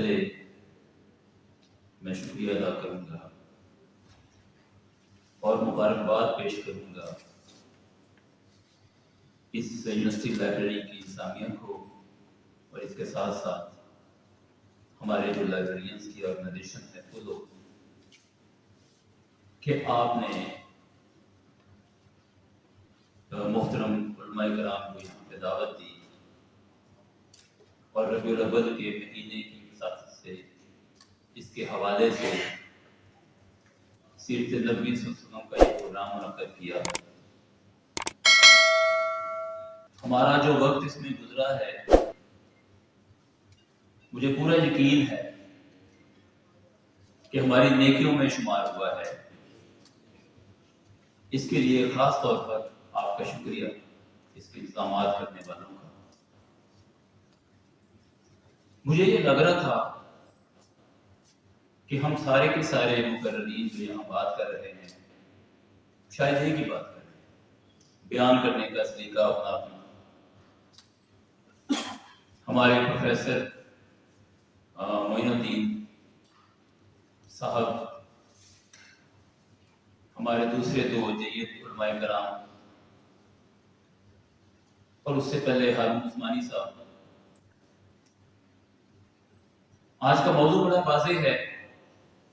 پہلے میں شکریہ ادا کروں گا اور مبارکباد پیش کروں گا اس یونیورسٹی لائبریری کی انتظامیہ کو اور اس کے ساتھ ساتھ ہمارے جو لائبریرینس کی آرگنائزیشن ہے وہ لوگ کہ آپ نے محترم علماء کرام کو یہاں پہ دعوت دی اور ربیع الاول کے مہینے کی وساطت سے اس کے حوالے سے سیرت نبوی صلی اللہ علیہ وسلم کا یہ پروگرام منعقد کیا۔ ہمارا جو وقت اس میں گزرا ہے مجھے پورا یقین ہے کہ ہماری نیکیوں میں شمار ہوا ہے۔ اس کے لیے خاص طور پر آپ کا شکریہ اس کے انتظامات کرنے والوں کا۔ مجھے یہ لگ رہا تھا کہ ہم سارے کے سارے مقررین جو یہاں بات کر رہے ہیں شاید ایک ہی بات کر رہے ہیں، بیان کرنے کا سلیقہ اپنا اپنا۔ ہمارے پروفیسر معین الدین صاحب، ہمارے دوسرے دو جید علماء کرام اور اس سے پہلے ہارون عثمانی صاحب۔ آج کا موضوع بڑا واضح ہے،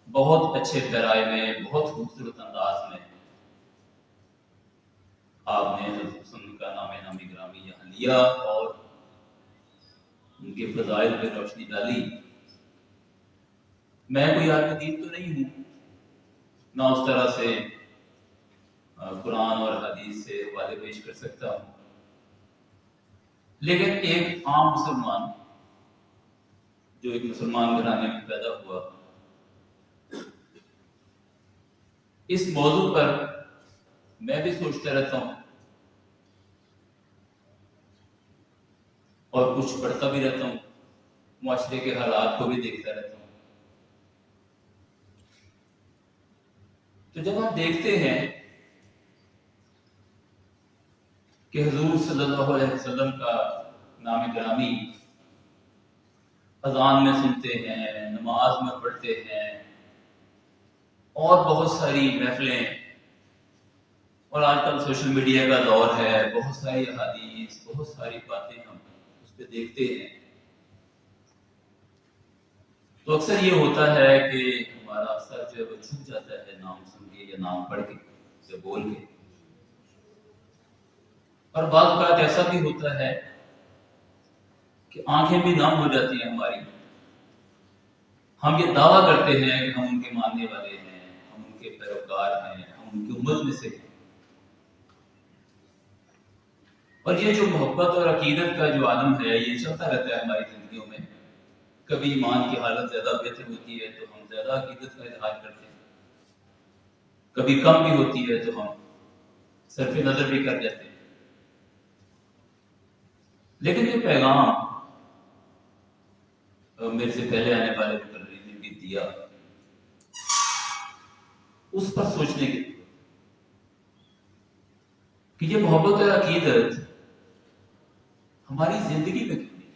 بہت اچھے پیرائے میں، بہت خوبصورت انداز میں آپ نے حضرت حسن کا نام گرامی یہاں لیا اور ان کے فضائل پہ روشنی ڈالی۔ میں کوئی عالم دین تو نہیں ہوں، نہ اس طرح سے قرآن اور حدیث سے حوالے پیش کر سکتا ہوں، لیکن ایک عام مسلمان جو ایک مسلمان گھرانے میں پیدا ہوا، اس موضوع پر میں بھی سوچتا رہتا ہوں اور کچھ پڑھتا بھی رہتا ہوں، معاشرے کے حالات کو بھی دیکھتا رہتا ہوں۔ تو جب ہم دیکھتے ہیں کہ حضور صلی اللہ علیہ وسلم کا نام گرامی اذان میں سنتے ہیں، نماز میں پڑھتے ہیں، اور بہت ساری محفلیں، اور آج کل سوشل میڈیا کا دور ہے، بہت ساری احادیث، بہت ساری باتیں ہم اس پہ دیکھتے ہیں، تو اکثر یہ ہوتا ہے کہ ہمارا سر جو ہے وہ جھک جاتا ہے نام سن کے یا نام پڑھ کے یا بول کے۔ اور بعض اوقات ایسا بھی ہوتا ہے کہ آنکھیں بھی نم ہو جاتی ہیں ہماری۔ ہم یہ دعویٰ کرتے ہیں کہ ہم ان کے ماننے والے ہیں، ہم ان کے پیروکار ہیں، ہم ان کی امت میں سے ہیں، اور یہ جو محبت اور عقیدت کا جو عالم ہے یہ چلتا رہتا ہے ہماری زندگیوں میں۔ کبھی ایمان کی حالت زیادہ بہتر ہوتی ہے تو ہم زیادہ عقیدت کا اظہار کرتے ہیں، کبھی کم بھی ہوتی ہے تو ہم صرف نظر بھی کر جاتے ہیں۔ لیکن یہ پیغام میرے سے پہلے آنے والے مقررین نے بھی دیا، اس پر سوچنے کے لیے کہ یہ محبت اور عقیدت ہماری زندگی میں کیوں نہیں۔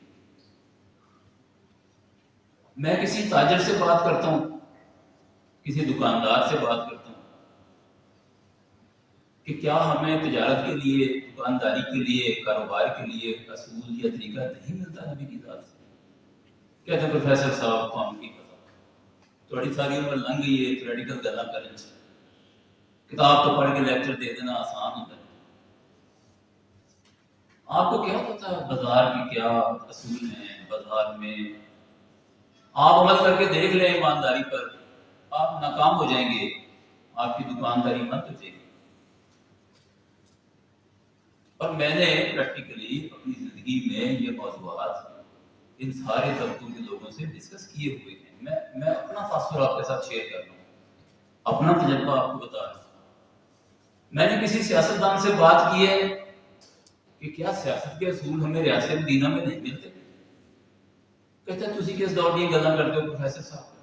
میں کسی تاجر سے بات کرتا ہوں، کسی دکاندار سے بات کرتا ہوں کہ کیا ہمیں تجارت کے لیے، دکانداری کے لیے، کاروبار کے لیے اصول یا طریقہ نہیں ملتا نبی کی ذات سے؟ کہتے ہیں پروفیسر صاحب کو ہم کی پتا، تھوڑی ساری عمر لنگ گئی ہے، تھیوریٹیکل گلا کرنے سے، کتاب تو پڑھ کے لیکچر دے دینا آسان ہوتا ہے۔ آپ کو کیا پتا بازار کے کیا اصول ہیں؟ بازار میں آپ عمل کر کے دیکھ لیں ایمانداری پر، آپ ناکام ہو جائیں گے، آپ کی دکانداری بند ہو جائے گی۔ اور میں نے پریکٹیکلی اپنی زندگی میں یہ موضوعات ان سارے طبقوں کے لوگوں سے ڈسکس کیے ہوئے ہیں۔ میں اپنا تاثر آپ کے ساتھ شیئر کر رہا ہوں، اپنا تجربہ آپ کو بتا رہا ہوں۔ میں نے کسی سیاستدان سے بات کی ہے کہ کیا سیاست کے اصول ہمیں ریاست مدینہ میں نہیں ملتے؟ کہتے ہیں تسی کس دور کی گلاں کرتے ہو پروفیسر صاحب،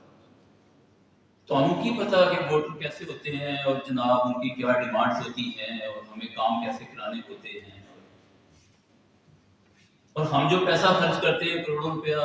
تو ہم کی پتا کہ ووٹر کیسے ہوتے ہیں اور جناب ان کی کیا ڈیمانڈز ہوتی ہیں اور ہمیں کام کیسے کرانے ہوتے ہیں، اور ہم جو پیسہ خرچ کرتے ہیں کروڑوں روپیہ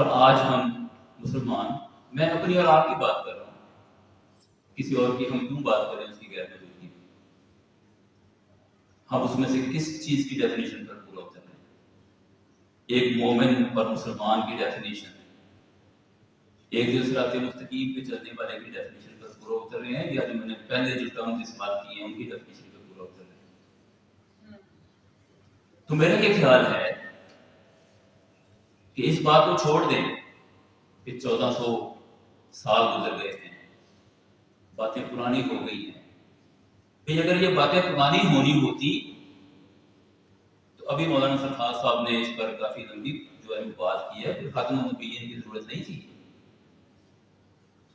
اور آج ہم مسلمان، میں اپنی اور آپ کی بات کر رہا ہوں، کسی اور کی ہم کیوں بات کریں اس کی غیر موجودگی میں؟ ہم اس میں سے کس چیز کی ڈیفینیشن پر پورا اتر رہے ہیں؟ ایک مومن اور مسلمان کی ڈیفینیشن، ایک جو صراط مستقیم پہ چلنے والے کی ڈیفینیشن پر پورا اتر رہے ہیں، یا جو میں نے پہلے جو ٹرمز استعمال کیے ہیں ان کی ڈیفینیشن پر پورا اتر رہے ہیں؟ تو میرا یہ خیال ہے کہ اس بات کو چھوڑ دیں کہ 1400 سال گزر گئے ہیں، باتیں پرانی ہو گئی ہیں، کہ اگر یہ باتیں پرانی ہونی ہوتی تو ابھی مولانا سرفراز صاحب نے اس پر کافی لمبی جو ہے بات کی ہے کہ خاتم النبیین کی ضرورت نہیں تھی۔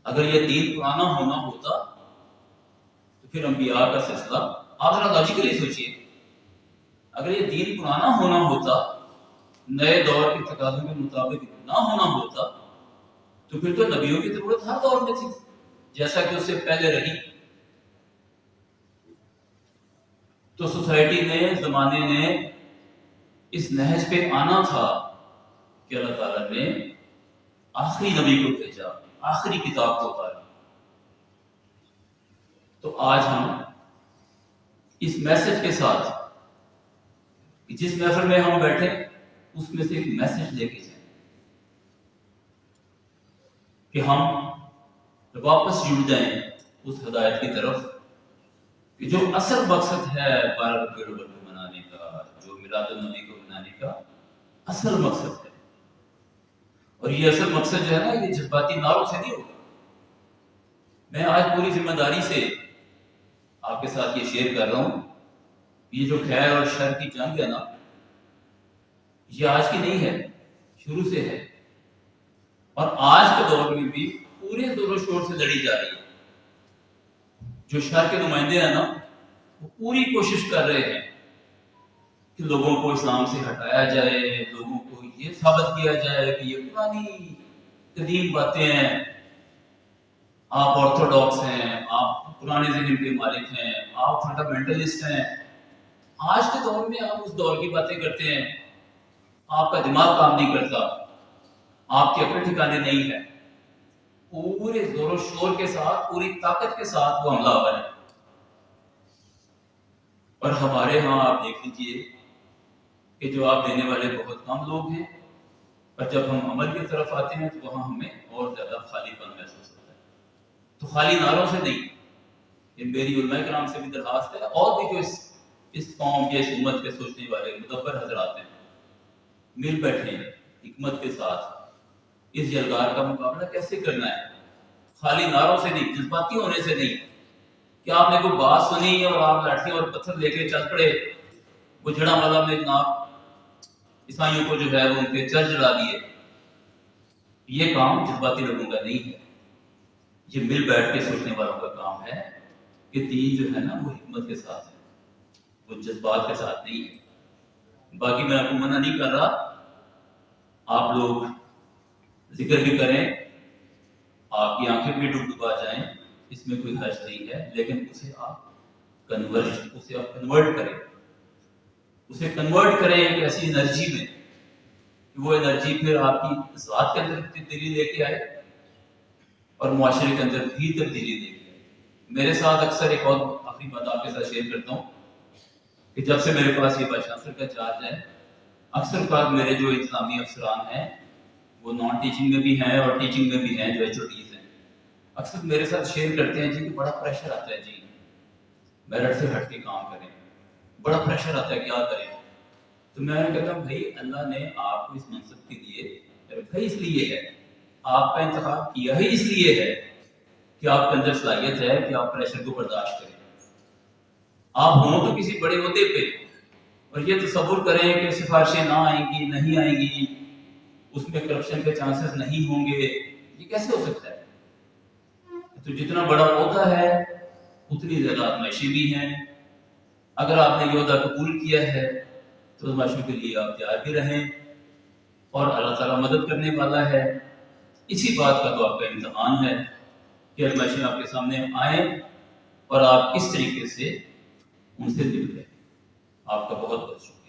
اگر یہ دین پرانا ہونا ہوتا تو پھر انبیاء کا سلسلہ، آپ ذرا لاجیکلی سوچئے، اگر یہ دین پرانا ہونا ہوتا، نئے دور کے تقاضوں کے مطابق نہ ہونا ہوتا، تو پھر تو نبیوں کی ضرورت ہر دور میں تھی جیسا کہ اس سے پہلے رہی۔ تو سوسائٹی نے، زمانے نے اس نہج پہ آنا تھا کہ اللہ تعالیٰ نے آخری نبی کو بھیجا، آخری کتاب کو اتارا۔ تو آج ہم اس میسج کے ساتھ، جس محفل میں ہم بیٹھے اس میں سے ایک میسج لے کے جائیں کہ ہم واپس جڑ جائیں اس ہدایت کی طرف کہ جو اصل مقصد ہے 12 ربیع الاول کو منانے کا، جو میلاد النبی کو منانے کا اصل مقصد ہے۔ اور یہ اصل مقصد جو ہے نا، یہ جذباتی نعروں سے نہیں ہوگا۔ میں آج پوری ذمہ داری سے آپ کے ساتھ یہ شیئر کر رہا ہوں، یہ جو خیر اور شر کی جنگ ہے نا، یہ آج کی نہیں ہے، شروع سے ہے، اور آج کے دور میں بھی پورے زور و شور سے لڑی جا رہی ہے۔ جو شر کے نمائندے ہیں نا، وہ پوری کوشش کر رہے ہیں کہ لوگوں کو اسلام سے ہٹایا جائے، لوگوں کو یہ ثابت کیا جائے کہ یہ پرانی قدیم باتیں ہیں، آپ آرتھوڈاکس ہیں، آپ پرانے ذہن کے مالک ہیں، آپ فنڈامنٹلسٹ ہیں۔ آج کے دور میں آپ اس دور کی باتیں کرتے ہیں، آپ کا دماغ کام نہیں کرتا، آپ کے اپنے ٹھکانے نہیں ہے، پورے زور و شور کے ساتھ، پوری طاقت کے ساتھ وہ حملہ آور ہے۔ اور ہمارے ہاں آپ دیکھ لیجیے کہ جواب دینے والے بہت کم لوگ ہیں، اور جب ہم عمل کی طرف آتے ہیں تو وہاں ہمیں اور زیادہ خالی پن محسوس ہوتا ہے۔ تو خالی نعروں سے نہیں، یہ میری علماء کرام سے بھی درخواست ہے، اور بھی جو اس قوم کے، اس امت کے سوچنے والے مدبر حضرات ہیں، مل بیٹھیں حکمت کے ساتھ اس یلغار کا مقابلہ کیسے کرنا ہے۔ خالی نعروں سے نہیں، جذباتی ہونے سے نہیں کہ آپ نے کوئی بات سنی اور آپ لاٹھی اور پتھر لے کے چل پڑے، وہ جڑا والا میں جناب عیسائیوں کو جو ہے وہ ان کے چرچ جڑا دیے۔ یہ کام جذباتی لوگوں کا نہیں ہے، یہ مل بیٹھ کے سوچنے والوں کا کام ہے کہ دین جو ہے نا وہ حکمت کے ساتھ ہے، وہ جذبات کے ساتھ نہیں ہے۔ باقی میں آپ کو منع نہیں کر رہا، آپ لوگ ذکر بھی کریں، آپ کی آنکھیں بھی ڈبڈبا جائیں، اس میں کوئی حرج نہیں ہے، لیکن اسے آپ کنورٹ کریں، اسے کنورٹ کریں ایک ایسی انرجی میں کہ وہ انرجی پھر آپ کی ذات کے اندر تبدیلی لے کے آئے اور معاشرے کے اندر بھی تبدیلی لے کے آئے۔ میرے ساتھ اکثر ایک اور آخری بات آپ کے ساتھ شیئر کرتا ہوں کہ جب سے میرے پاس یہ وائس چانسلر کا چارج ہے، اکثر اوقات میرے جو انتظامی افسران ہیں وہ نان ٹیچنگ میں بھی ہیں اور ٹیچنگ میں بھی ہیں، جو HODs ہیں، اکثر میرے ساتھ شیئر کرتے ہیں جی کہ بڑا پریشر آتا ہے، جی میرٹ سے ہٹ کے کام کریں، بڑا پریشر آتا ہے، کیا کریں؟ تو میں کہتا ہوں بھائی اللہ نے آپ کو اس منصب کے لیے رکھا اس لیے ہے، آپ کا انتخاب کیا ہی اس لیے ہے کہ آپ کے اندر صلاحیت ہے کہ آپ پریشر کو برداشت کریں۔ آپ ہوں تو کسی بڑے عہدے پہ اور یہ تصور کریں کہ سفارشیں نہ آئیں گی، نہیں آئیں گی، اس میں کرپشن کے چانسز نہیں ہوں گے، یہ کیسے ہو سکتا ہے؟ تو جتنا بڑا عہدہ ہے اتنی زیادہ آزمائشیں بھی ہیں۔ اگر آپ نے یہ عہدہ قبول کیا ہے تو آزمائشوں کے لیے آپ تیار بھی رہیں، اور اللہ تعالیٰ مدد کرنے والا ہے۔ اسی بات کا تو آپ کا امتحان ہے کہ آزمائشیں آپ کے سامنے آئیں اور آپ کس طریقے سے ان سے نکلیں۔ آپ کا بہت بہت شکریہ۔